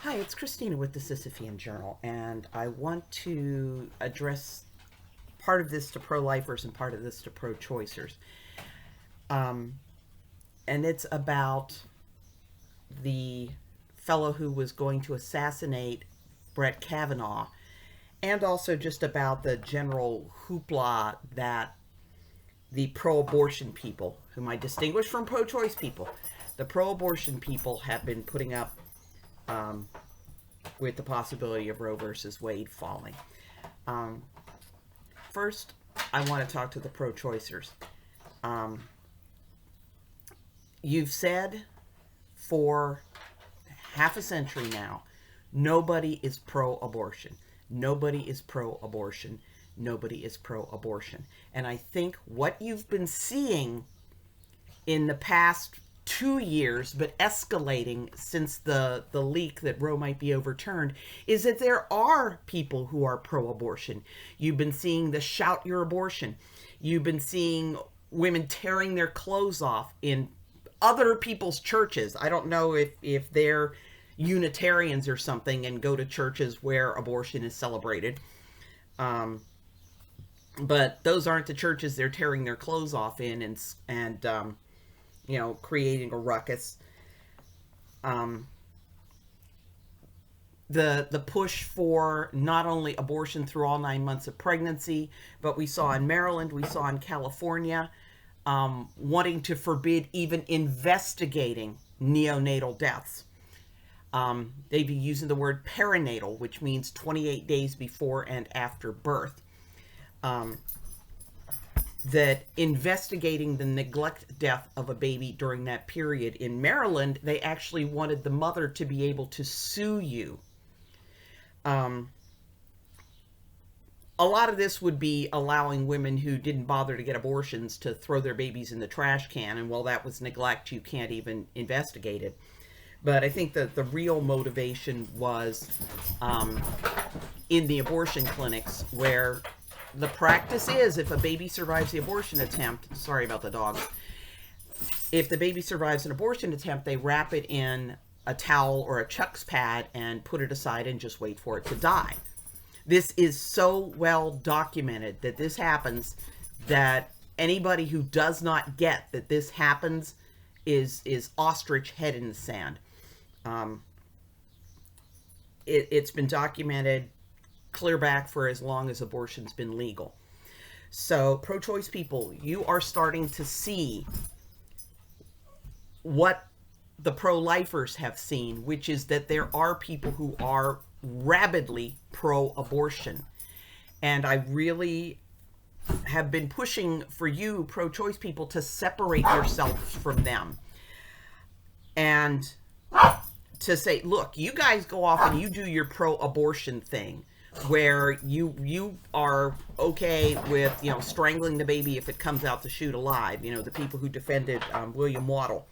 Hi, it's Christina with the Sisyphean Journal, and I want to address part of this to pro-lifers and part of this to pro-choicers. Um, and it's about the fellow who was going to assassinate Brett Kavenaugh, and also just about the general hoopla that the pro-abortion people, whom I distinguish from pro-choice people, the pro-abortion people have been putting up um, with the possibility of Roe versus Wade falling. Um, First, I want to talk to the pro-choicers. Um, you've said for half a century now, nobody is pro-abortion. Nobody is pro-abortion. Nobody is pro-abortion. And I think what you've been seeing in the past 2 years, but escalating since the leak that Roe might be overturned, is that there are people who are pro-abortion. You've been seeing the shout your abortion. You've been seeing women tearing their clothes off in other people's churches. I don't know if they're Unitarians or something and go to churches where abortion is celebrated. But those aren't the churches they're tearing their clothes off in and creating a ruckus. The push for not only abortion through all 9 months of pregnancy, but we saw in Maryland, we saw in California, wanting to forbid even investigating neonatal deaths. They'd be using the word perinatal, which means 28 days before and after birth. That investigating the neglect death of a baby during that period. In Maryland, they actually wanted the mother to be able to sue you. A lot of this would be allowing women who didn't bother to get abortions to throw their babies in the trash can, and while that was neglect, you can't even investigate it. But I think that the real motivation was in the abortion clinics, where the practice is, if a baby survives the abortion attempt, sorry about the dog, if the baby survives an abortion attempt, they wrap it in a towel or a Chuck's pad and put it aside and just wait for it to die. This is so well documented that this happens, that anybody who does not get that this happens is ostrich head in the sand. It's been documented clear back for as long as abortion's been legal. So pro-choice people, you are starting to see what the pro-lifers have seen, which is that there are people who are rabidly pro-abortion. And I really have been pushing for you pro-choice people to separate yourselves from them. And to say, look, you guys go off and you do your pro-abortion thing, where you are okay with, strangling the baby if it comes out the chute alive, the people who defended William Waddle.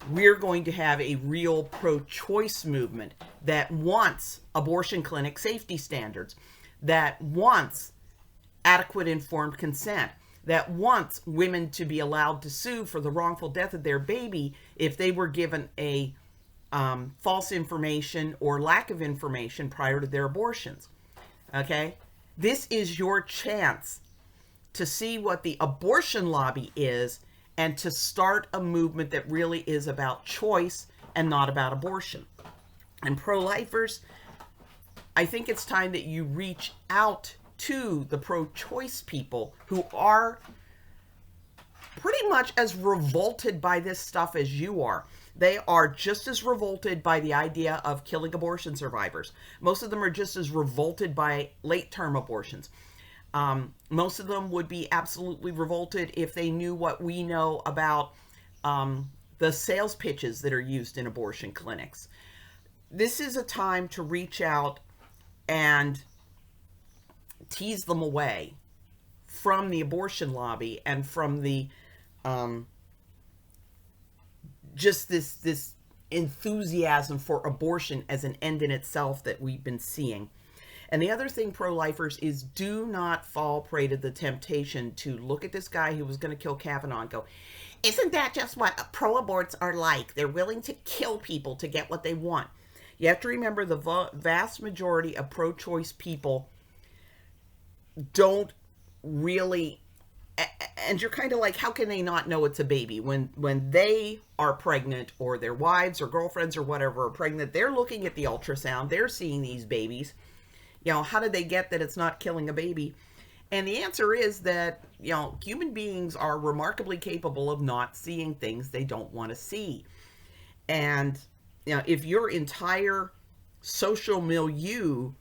We're going to have a real pro-choice movement that wants abortion clinic safety standards, that wants adequate informed consent, that wants women to be allowed to sue for the wrongful death of their baby if they were given a false information or lack of information prior to their abortions. Okay? This is your chance to see what the abortion lobby is and to start a movement that really is about choice and not about abortion. And pro-lifers, I think it's time that you reach out to the pro-choice people who are pretty much as revolted by this stuff as you are. They are just as revolted by the idea of killing abortion survivors. Most of them are just as revolted by late-term abortions. Most of them would be absolutely revolted if they knew what we know about the sales pitches that are used in abortion clinics. This is a time to reach out and tease them away from the abortion lobby and from the just this enthusiasm for abortion as an end in itself that we've been seeing. And the other thing, pro-lifers, is do not fall prey to the temptation to look at this guy who was going to kill Kavenaugh and go, isn't that just what pro-aborts are like? They're willing to kill people to get what they want. You have to remember the vast majority of pro-choice people don't really, and you're kind of like, how can they not know it's a baby when they are pregnant, or their wives or girlfriends or whatever are pregnant? They're looking at the ultrasound, they're seeing these babies. How did they get that it's not killing a baby? And the answer is that human beings are remarkably capable of not seeing things they don't want to see. And if your entire social milieu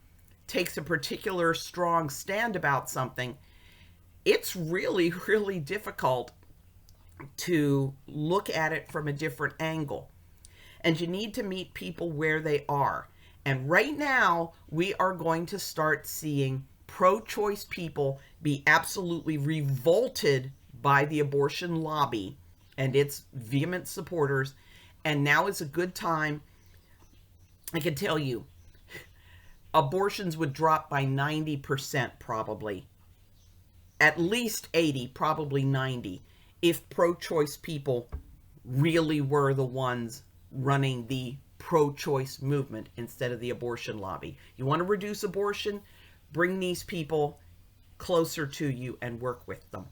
takes a particular strong stand about something, it's really, really difficult to look at it from a different angle. And you need to meet people where they are. And right now, we are going to start seeing pro-choice people be absolutely revolted by the abortion lobby and its vehement supporters. And now is a good time. I can tell you, abortions would drop by 90% probably. At least 80, probably 90, if pro-choice people really were the ones running the pro-choice movement instead of the abortion lobby. You want to reduce abortion? Bring these people closer to you and work with them.